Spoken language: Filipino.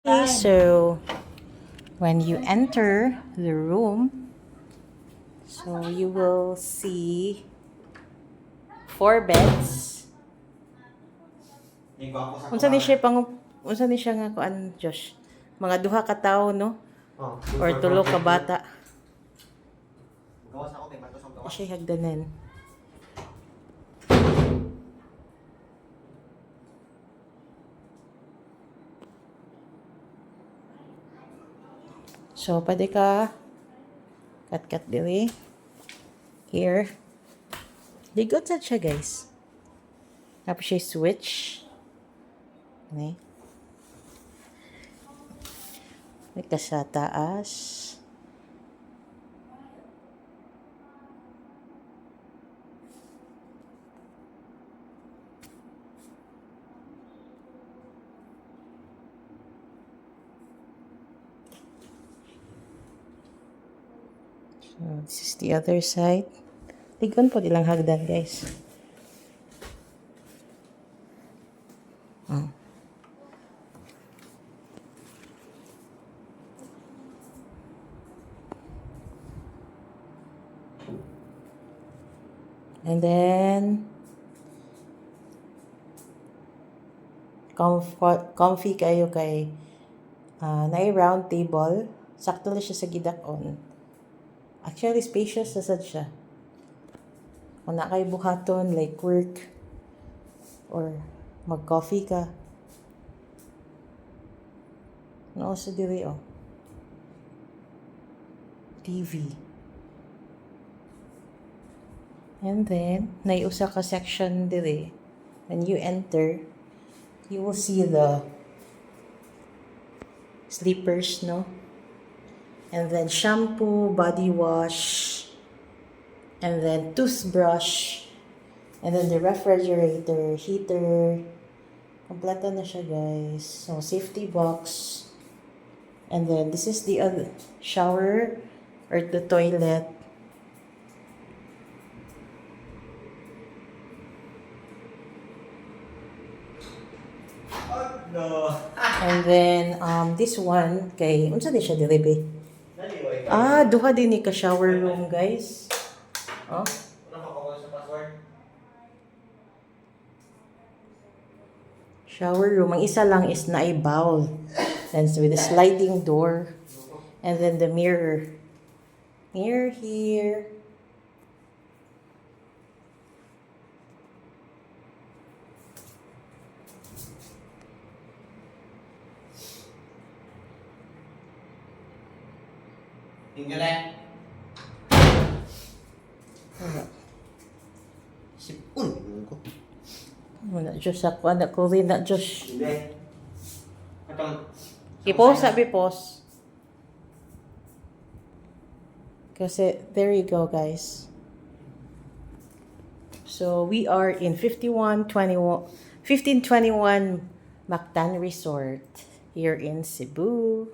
Okay, so when you enter the room, so you will see 4 beds. Unsa ni siya nga kuan, Josh? Mga duha ka tawo, no? Or tulo ka bata. Gawas ako kay Marcos ang gawas. Siya hagdanan. So, pwede ka cut dili. Here. Ligot sad siya, guys. Tapos siya switch. Okay. May ka sa taas. So, this is the other side. Ligon po ilang hagdan, guys. And then, comfy kayo kay na round table. Sakto lang siya sa gidakon. Actually, spacious na sad siya. Kung na kayo buhaton, like work, or mag-coffee ka. Ano sa diri, oh. TV. And then, naiusa ka section diri. When you enter, you will see the sleepers, no? And then shampoo, body wash, and then toothbrush, and then the refrigerator, heater. Kompleto na siya, guys. So, safety box. And then, this is the other shower or the toilet. No. And then, this one, kay, unsa di siya diri, be? Duha din ni ka shower room, guys. Oh. Shower room. Ang isa lang is na bowl. And so with a sliding door. And then the mirror. Mirror here. Tinggal eh. Sipun ko. Wala, Diyos ako. Anak ko rin na, Diyos. Hindi. Atong I-pause, sabi pause. Kasi, there you go, guys. So, we are in 1521 Mactan Resort here in Cebu.